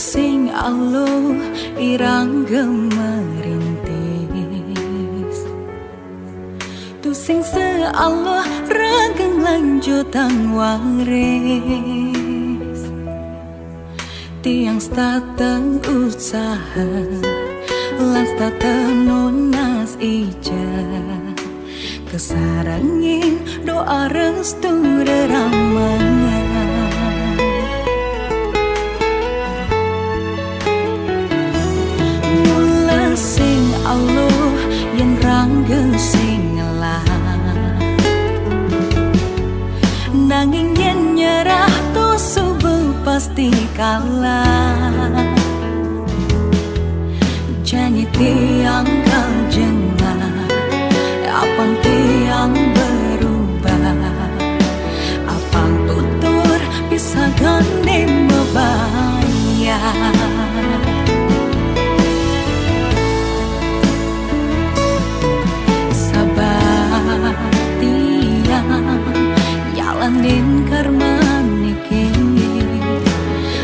sing aluh irang gemerintis, tu sing sealuh rageng lanjutan waris, tiang stateng usaha lan stateng nunas ija, kesarangin doa restu reramangan. Mula sing aluh yen rangge sing ngelah, nanging yen nyerah tuh subuh pasti kalah. Janji tiang kau jengah, apang tiang berubah, apang tutur bisa gandeng membayar. Sabar tiang jalanin karma niki,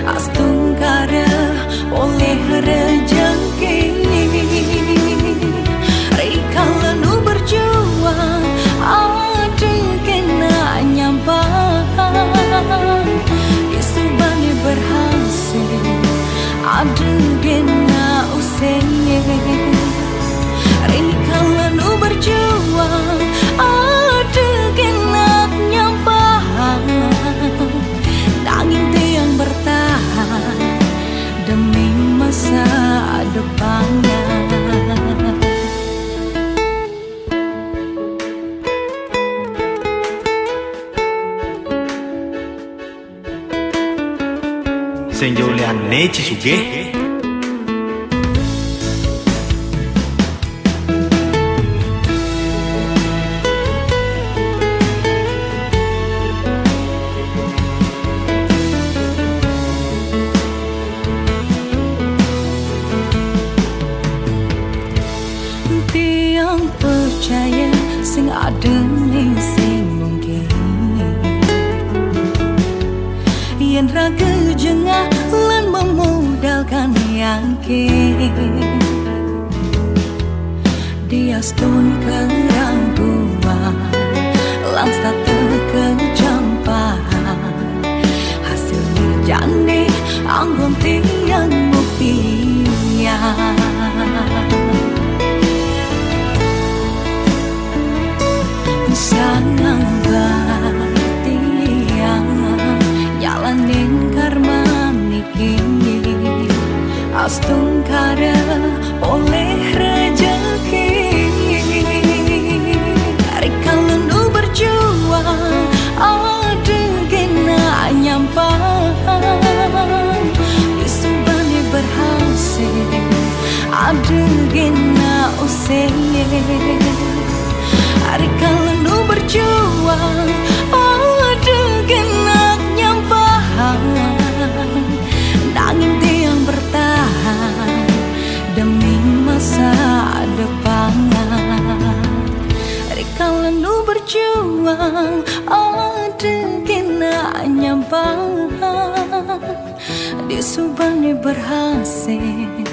astung kare oleh rejeki. Rikalan nu berjuang ada kena nyampan, isubani berhasil ada kena usenge. Rikalan nu berjuang ada kena nyampan, nanging tiang bertahan demi masa depannya. Senjau lian neci suge. Tiang percaya sing ada ning sing mungkin, yen raga jengah lan memodalkan yakin. Dia stun keraguan lan statu kecampahan, hasilnya jane anggon tiang buktian. Sangat tiang jalanin karma niki, astung kare oleh rejeki. Rikalan nu berjuang ada kena nyampan, isubani berhasil ada kena usenge. Rikalan nu berjuang ada kena nyampan, nanging tiang bertahan demi masa depan. Rikalan nu berjuang ada kena nyampan, disubani berhasil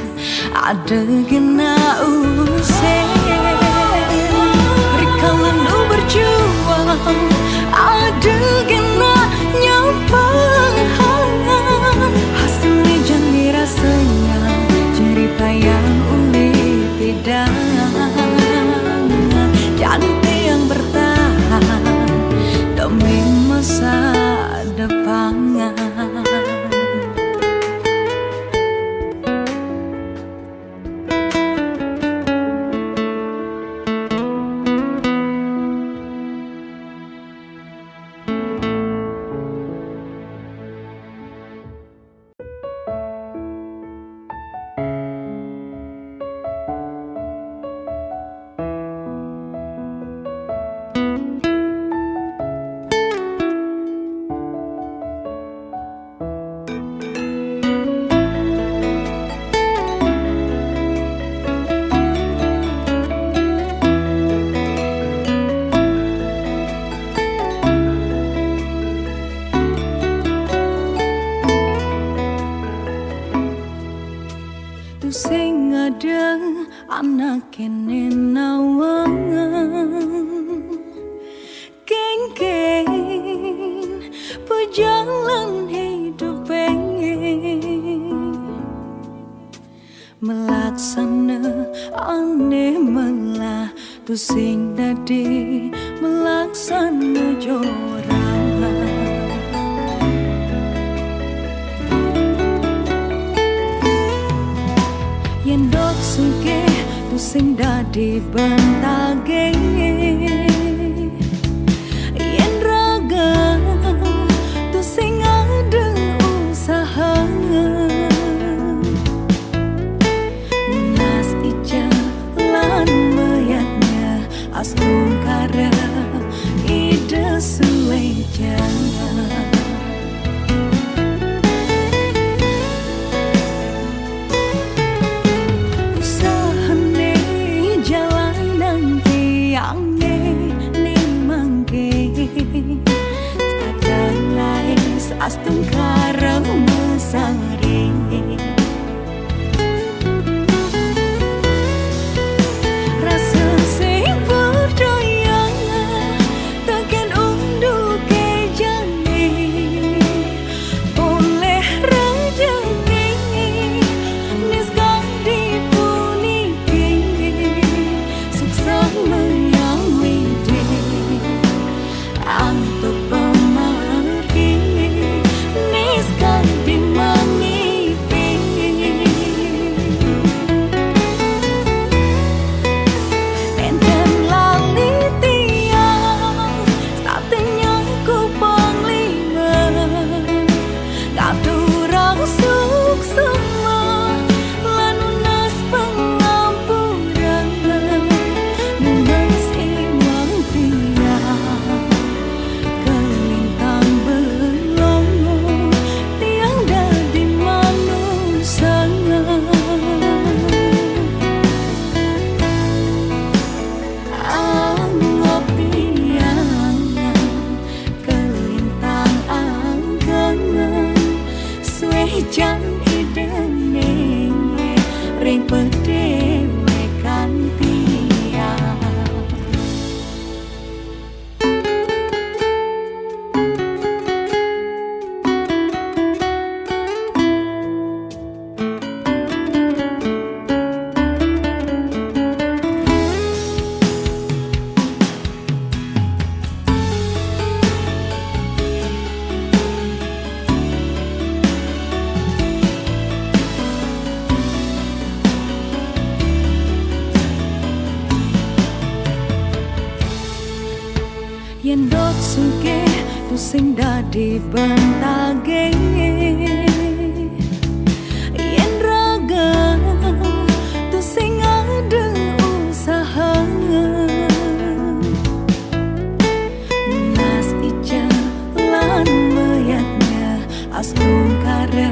ada kena usenge. Rikalan nu berjuang ada kena nyampan, hasilnya jadi rasanya jerih payah oleh tidak. Jadi tiang bertahan demi masa depan. sing ada anak kene nawangan Keng-keng pejalan hidup pengen melaksana aneh melah tu sing dadi melaksana jorangan yen dok suge tu sing dadi bentage yen raga tu sing ada usaha nas ija lan mayatnya astung kara ide suwe jangan astung kara mesare rasa sing percaya takkan unduh ke jane oleh rejeki nis kang dipuniki suksa yang widi antuk Jan idene ring pedewe kantia yen dok suge tu sing dadi bentage yen raga tu sing ada usaha nas ija lan mayatnya astung kara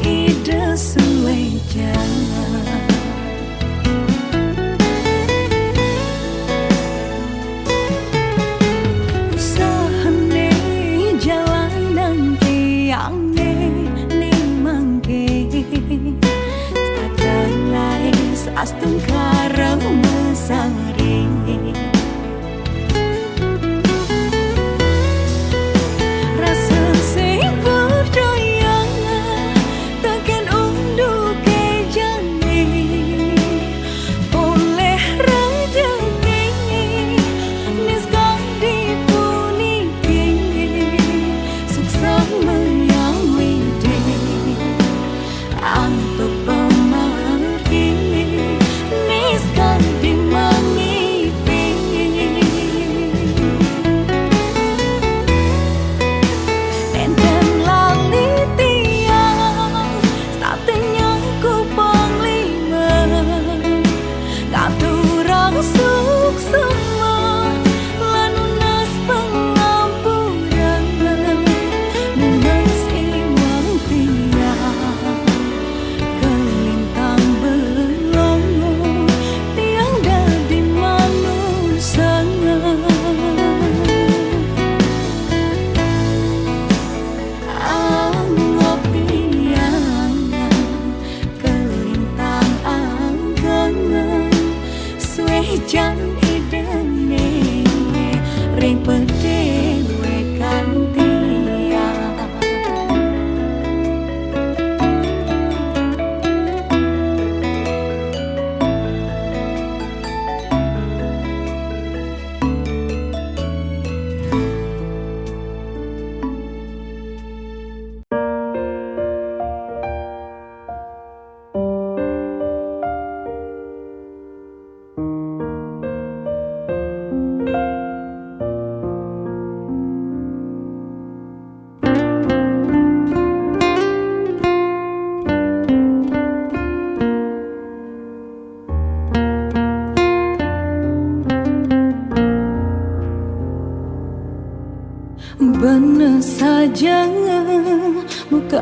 ide suwe jangan astung kara mesare rasa sing percaya takkan unduh ke jane oleh rejeki nis kang dipuniki suksa yang widi antuk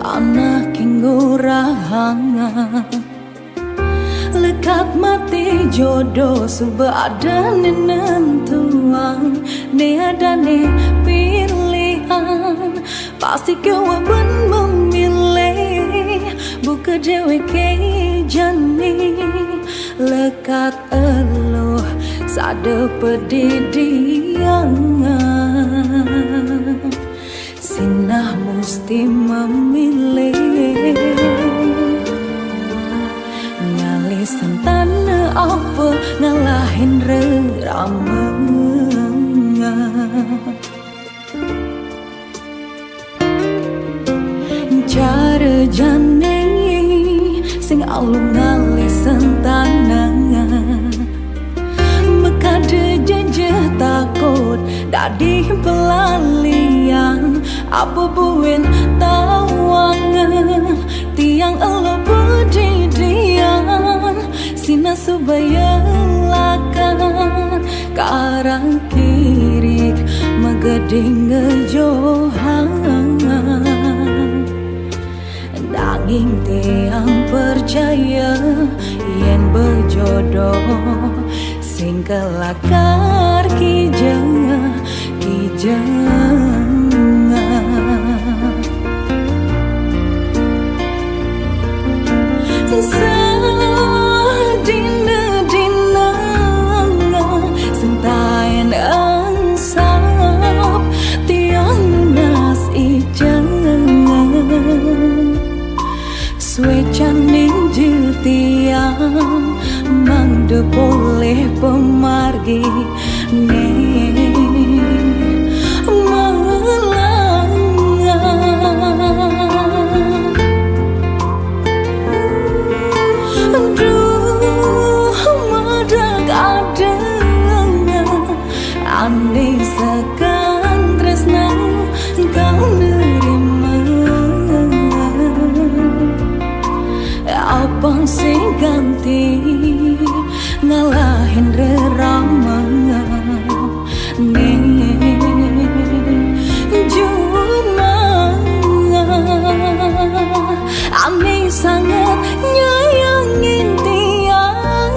anak ngurahanga lekat mati jodoh suba ada nenentuan ne ada ne pilihan pasti kau ben memilih buka dewe ke jani lekat eluh sada pedidian sinah mesti memilih ngalisan tanah apa ngalahin reramenga cara jane sing alung ngalisan tanah mekade jejeh takut dadi pelalian apa buin tawangan tiang elo pedidian sina subaya lakan karang kirik megeding ngejohan daging tiang percaya yen berjodoh sing kelakar kijeng Dina sentayan ansap tiang lunas ijeng Suecaning jetiang mangde boleh pemargi ne Andai sekan tresna kau nerima apa sing ganti ngalahin reramenga ne cuma andai sangat nyayangin tiang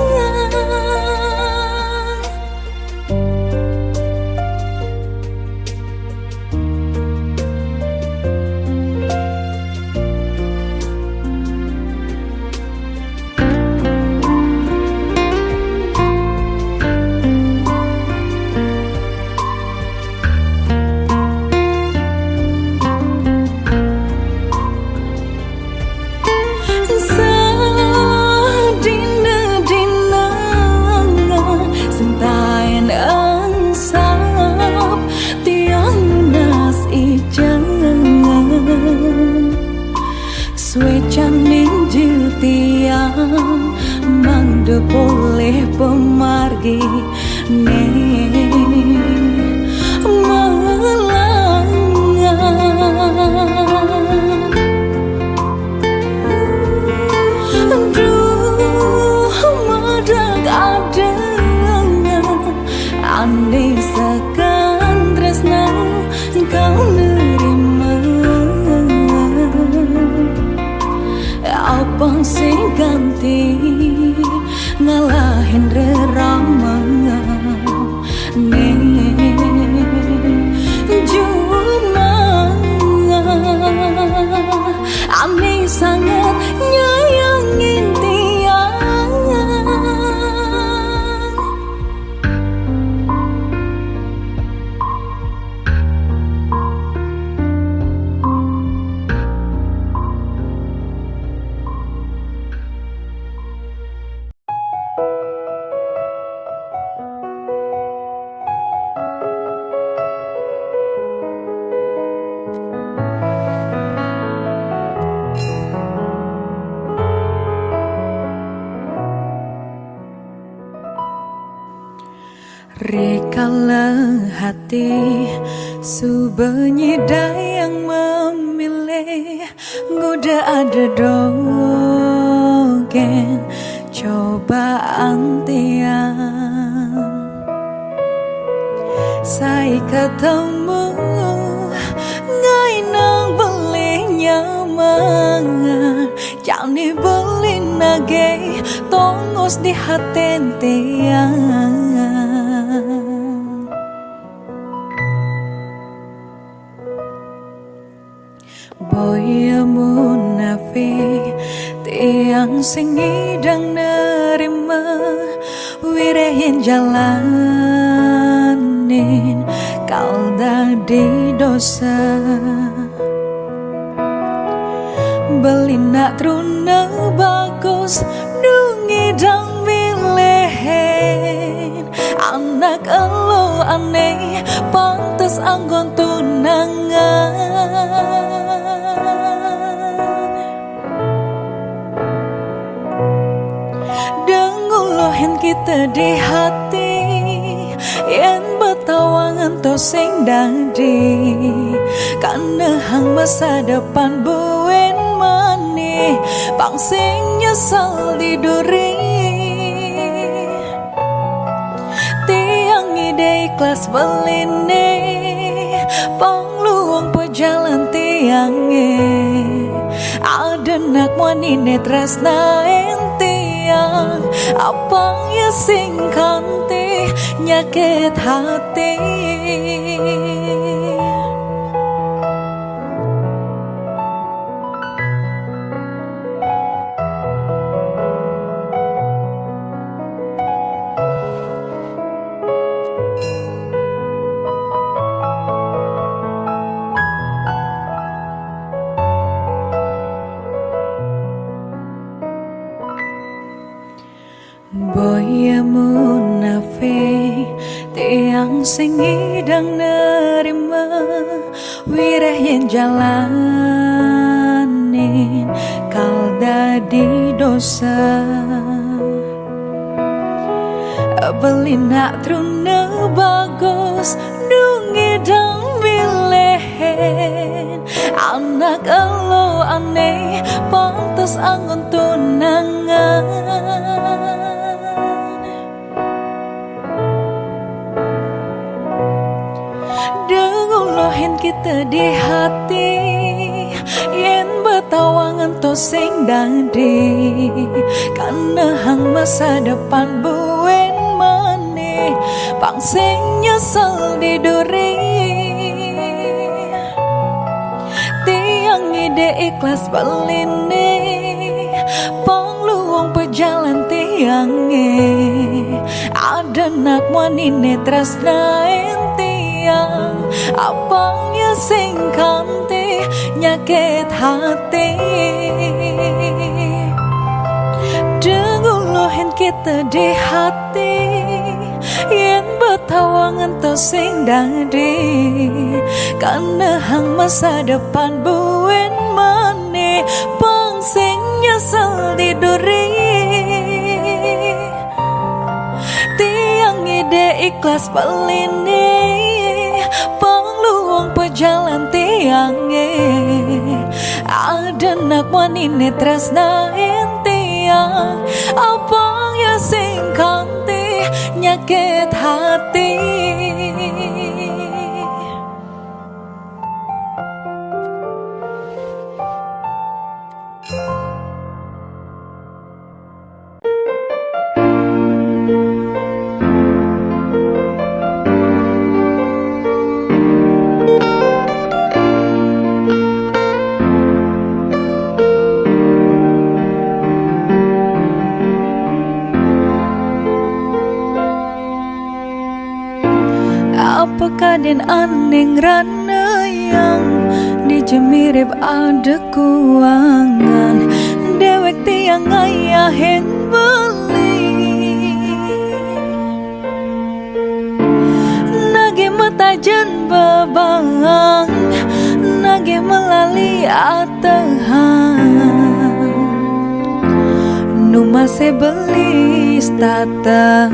Suecaning jetiang mangde boleh pemargi ne madak adanya andai sekan tresna kau nerima apa sing ganti ngalahin reramenga ne cuma aneh sangat nyayangin tiang Rekalah hati subunyi yang memilih goda ada dogen cobaan tiang saya ketemu ngai nang boleh nyaman mangan jani beli nage tongos di haten tiang boya munafik tiang sing ngidang nerima wirehin jalanin kalda di dosa beli nak truna bagus dungi dang milehin anak elo aneh pantes anggon tunangan dengulohin kita di hati yen betawangan to sing dadi karena hang masa depan buen mani bang sing nyesal di duri tiang ide ikhlas beline pangluang pejalan tiange ada nak wanine tresna entiang apang ya sing kanti nyakit hati boya munafik tiang sing ngidang nerima wirehin jalanin kalda di dosa beli nak truna bagus dungi dang milehen anak elo aneh pantes anggun tunangan dengulohin kita di hati yen betawangan to sing dadi karena hang masa depan buen mani pang sing nyesel di duri tiang ide ikhlas beline pangluang pejalan tiange ada nak wanine tresna entiang apangnya sing kanti nyakit hati dengulohin kita di hati yen betawangan to sing dadi karena hang masa depan buen mani bang sing nyesel di duri tiang ide ikhlas beline pangluang pejalan tiange ada nak wanine tresna entiang apang ya sing kanti nyakit hati apakah den aneng rana yang di jemirip ada kuangan dewek tiang ayahen beli nage matajan babang nage melali atahan numa se beli stata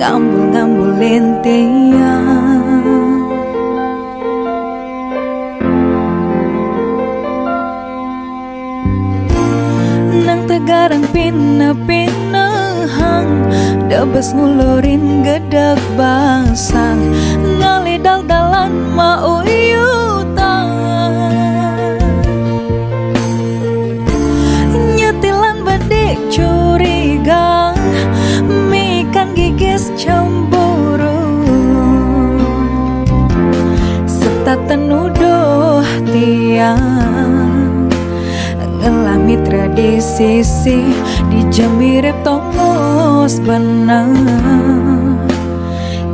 ngambul-ngambulin tiang nang tegarang pina-pinahang debes ngulurin gedak basang ngali dal-dalan mauyutan gigis cemburu, serta tenuduh tiang ngelami tradisi di jemirip tongos benang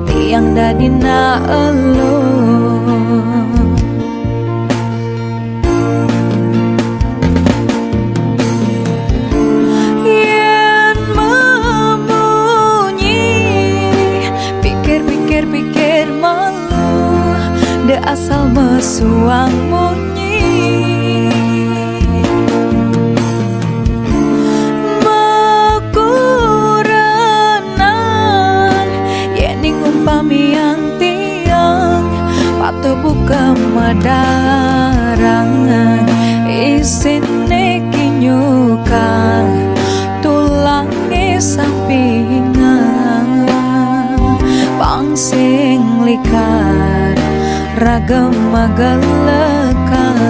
tiang dadina elo. Yen memunyi pikir malu de asal mesuang munyi. Yang tiang patu buka madarangan isine kinyuka tulangi sampingan pangsing likat ragam magalekan.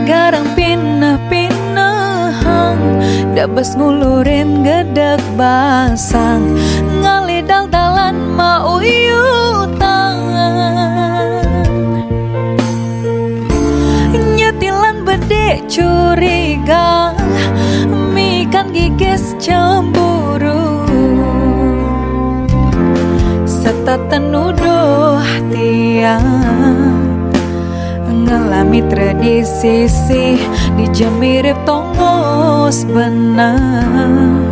Garang pinah-pinahang dabas ngulurin gedeg basang ngali dal-dalan mauyutan nyetilan bedek curiga mikan gigis cemburu serta tenuduh tiang ngalami tradisi di jemirip tongos benang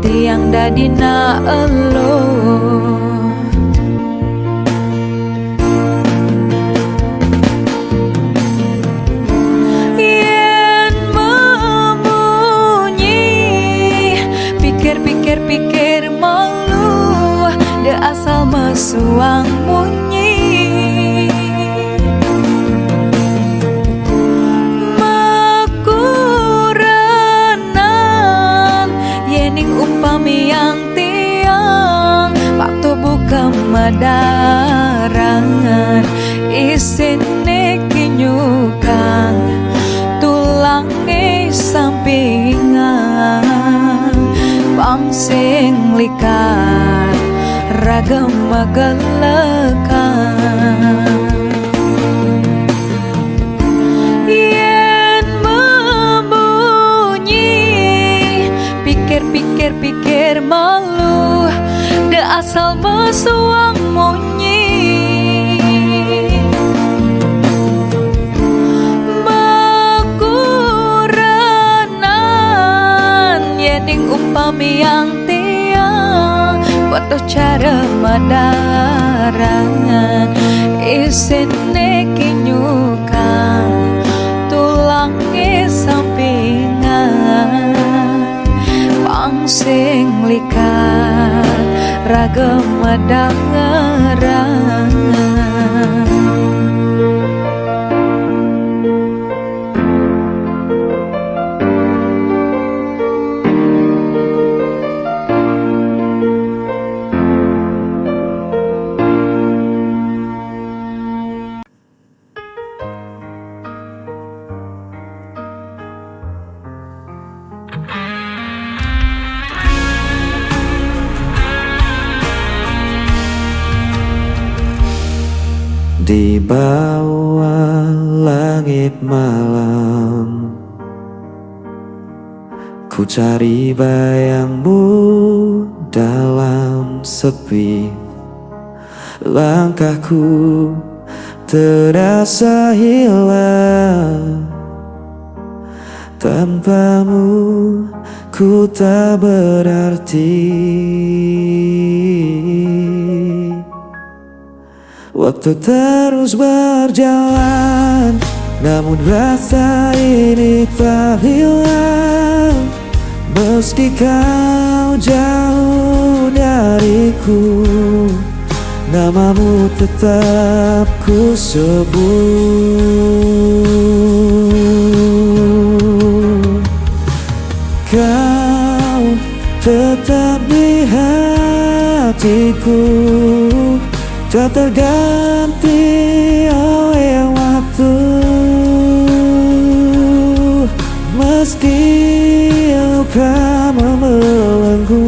tiang dadina elo. Yen memunyi pikir malu de asal mesuang munyi. Yang tiang waktu buka madarangan isine kinyukang tulangi sampingan pangsing likat ragam magalekan. Pikir malu de asal mesuang munyi. Makuranan yening upami yang tiang butuh cara madarangan isine kinyukan tulangi sampingan pangsing likat ragam madangeran. Di bawah langit malam ku cari bayangmu dalam sepi. Langkahku terasa hilang, tanpamu ku tak berarti. Waktu terus berjalan, Namun rasa ini tak hilang meski kau jauh dariku. Namamu tetap ku sebut. Kau tetap di hatiku, tak terganti oleh waktu. Meski luka membelenggu,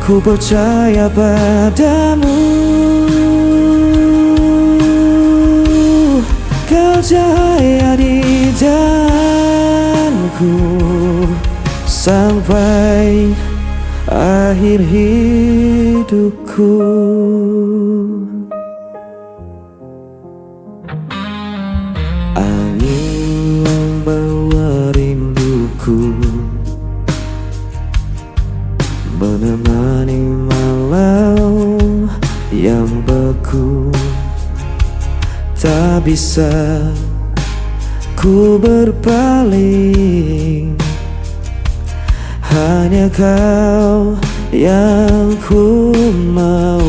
ku percaya padamu. Kau cahaya di jalanku sampai akhir hidupku. Angin membawa rinduku, menemani malam yang beku. Tak bisa ku berpaling, hanya kau yang ku mau.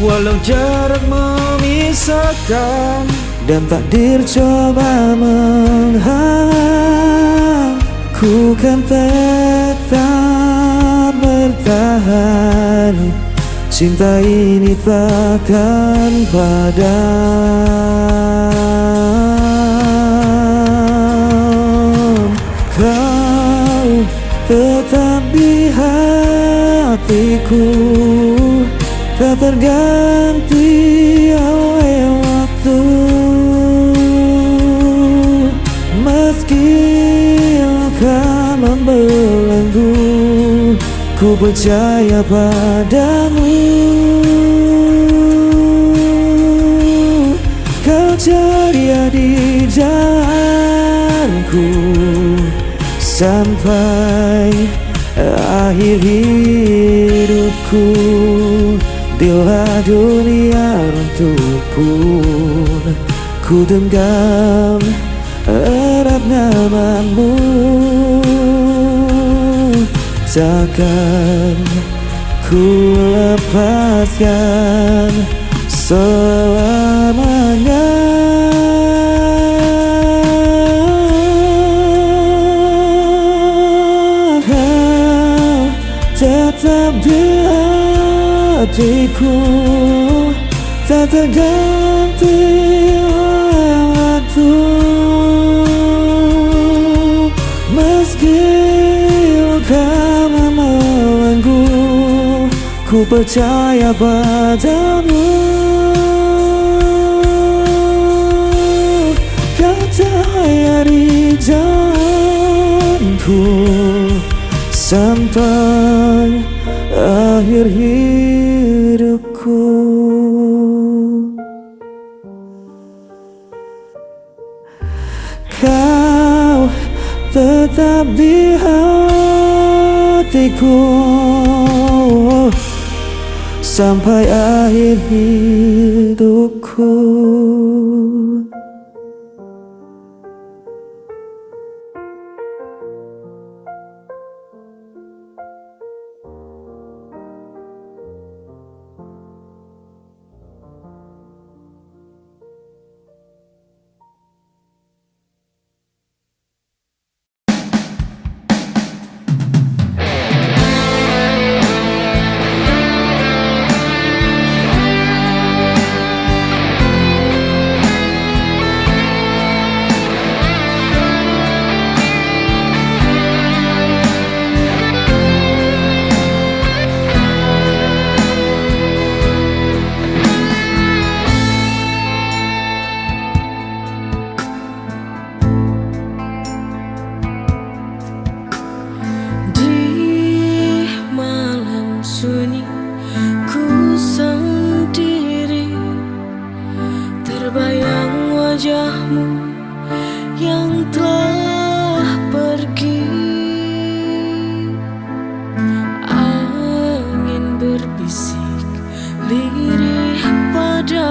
Walau jarak memisahkan dan takdir coba menghalang, ku kan tetap bertahan. Cinta ini takkan padam. Kau tetap di hatiku, tak terganti oleh waktu. Meski luka membelenggu, ku percaya padamu. Kau ceria di jalanku sampai akhir hidupku. Bila dunia runtuh pun, ku genggam erat namamu. Takkan ku lepaskan selamanya. Kau tetap di hatiku, tak terganti oleh waktu. Meski luka membelenggu, ku percaya padamu. Kau cahaya di jalanku sampai akhir hidupku. Kau tetap di hatiku sampai akhir hidupku.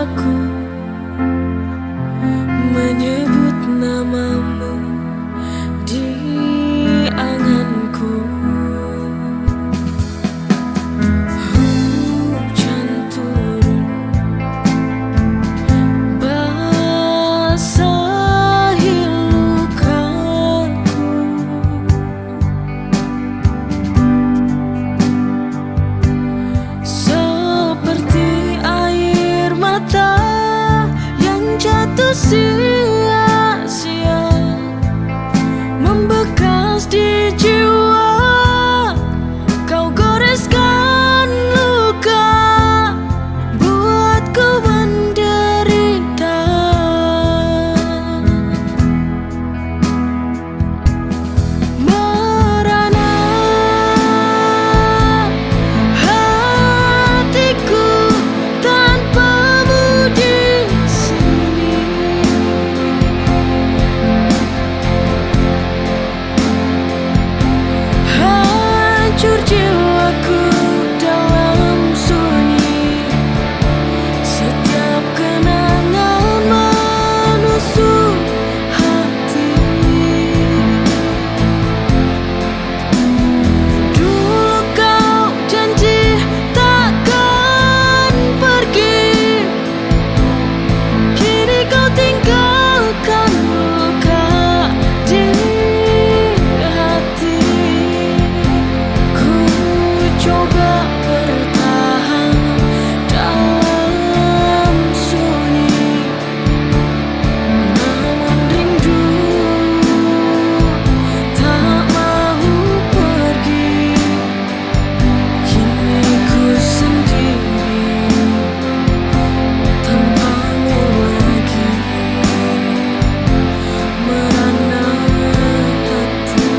aku menyebut namamu di anganku. Hujan turun basahi lukaku, seperti air mata yang jatuh sia-sia, membekas di jiwa. Kau goreskan luka, buatku menderita. Merana hatiku tanpamu di sini. Hancur jiwaku dalam sunyi, setiap kenangan menusuk hati. Dulu kau janji takkan pergi, kini kau tinggalkan luka di hati. Ku coba bertahan dalam sunyi, namun rindu tak mau pergi. Kini ku sendiri tanpamu lagi, merana hati.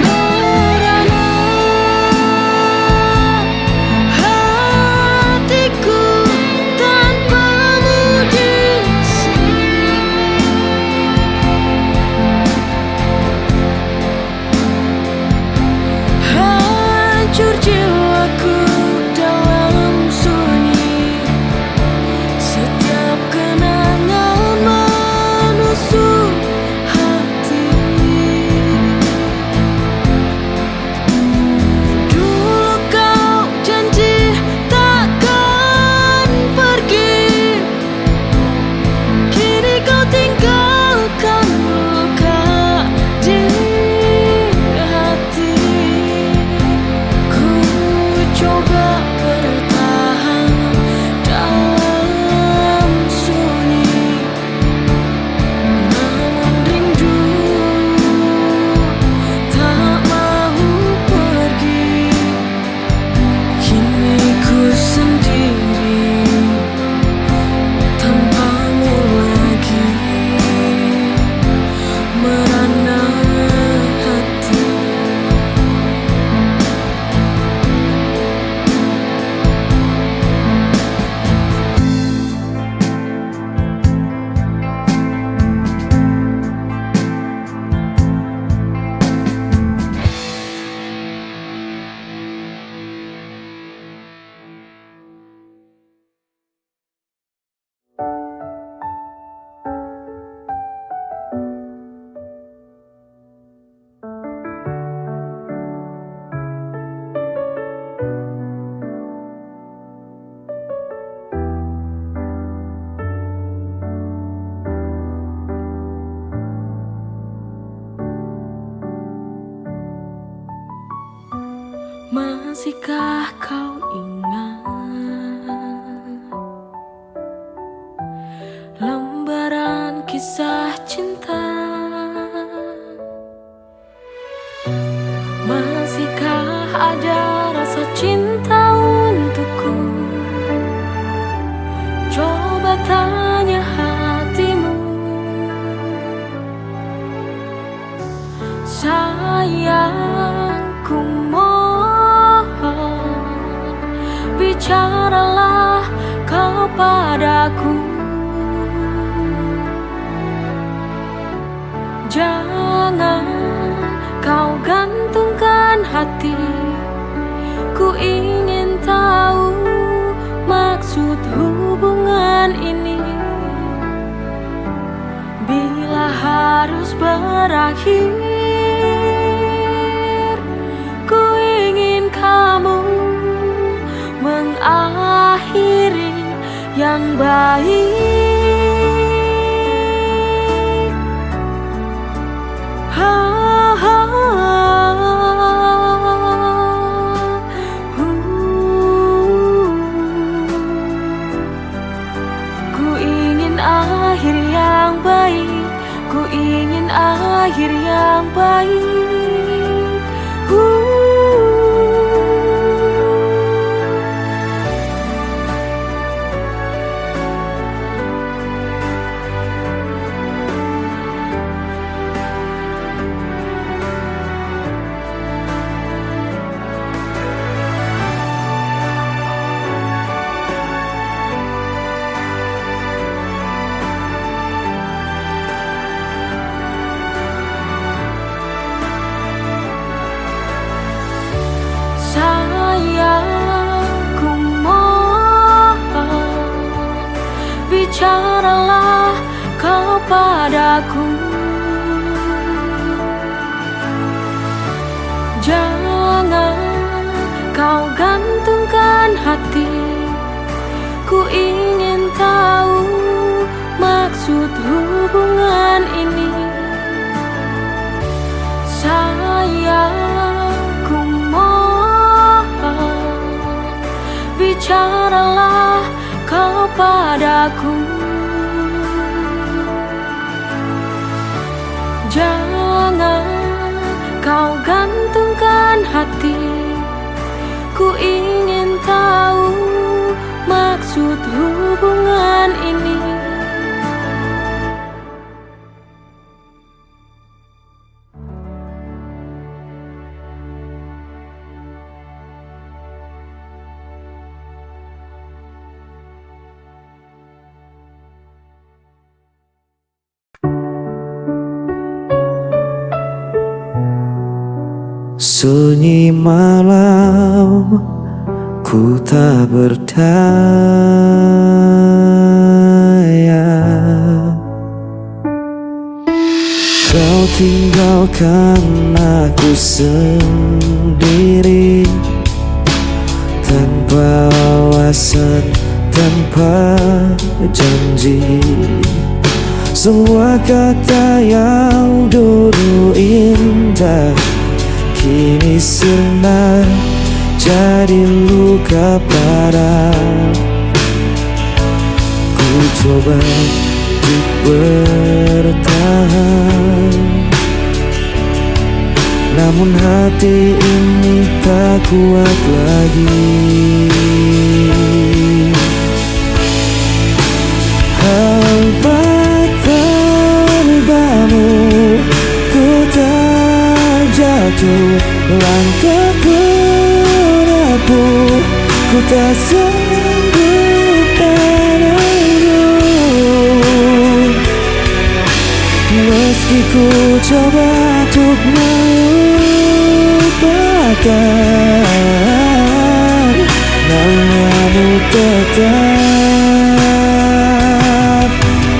Merana hatiku tanpamu di sini. Hancur jiwaku dalam sunyi, setiap kenangan menusuk hati. Dulu kau janji takkan pergi, kini kau tinggalkan luka di hati. Ku coba bertahan dalam sunyi, namun rindu tak mau pergi. Kini ku sendiri tanpamu lagi, merana hati. Masihkah kau ingat lembaran kisah cinta? Masihkah ada rasa cinta untukku. Coba tanya hatimu, sayangku, mohon bicaralah kau padaku. Jangan kau gantungkan hati, ku ingin tahu maksud hubungan ini. Bila harus berakhir, ku ingin kamu mengakhiri yang baik. Ku ingin akhir yang baik, ku ingin akhir yang baik. Sayangku, mohon bicaralah kau padaku. Jangan kau gantungkan hati, ku ingin tahu maksud hubungan ini. Sayangku, mohon bicaralah kau padaku. Jangan kau gantungkan hati, ku ingin tahu maksud hubungan ini. Sunyi malam, ku tak berdaya. Kau tinggalkan aku sendiri, tanpa alasan, tanpa janji. Semua kata yang dulu indah kini sirna jadi luka parah. Ku coba untuk bertahan, namun hati ini tak kuat lagi. Hampa terbamu, ku terjatuh, langkahku rapuh, ku tak sanggup menunggu. Meski ku coba untuk melupakan, namamu tetap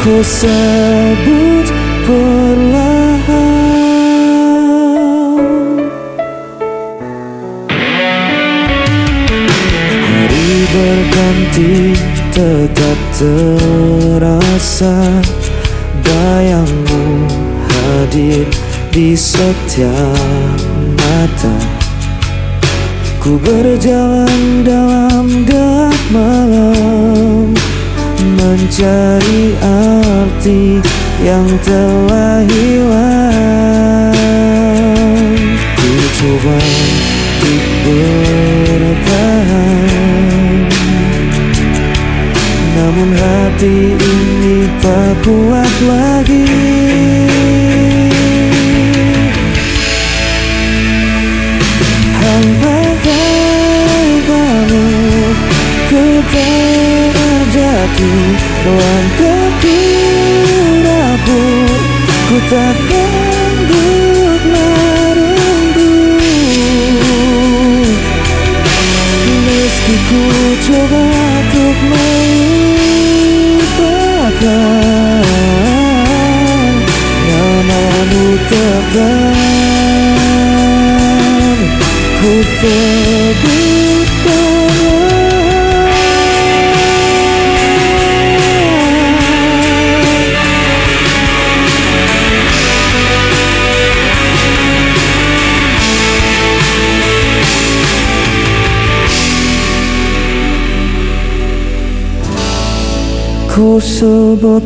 ku sebut perlahan. Hari berganti tetap terasa, bayangmu hadir di setiap mata. Ku berjalan dalam gelap malam, mencari arti yang telah hilang. Ku coba untuk bertahan, hati ini tak kuat lagi. Hambakan kamu, ku terjatuh dalam terkiraku. Ku tak sanggup merunduk, meski ku coba untuk melupakan, namamu tetap ku sebut tangan. Ku sebut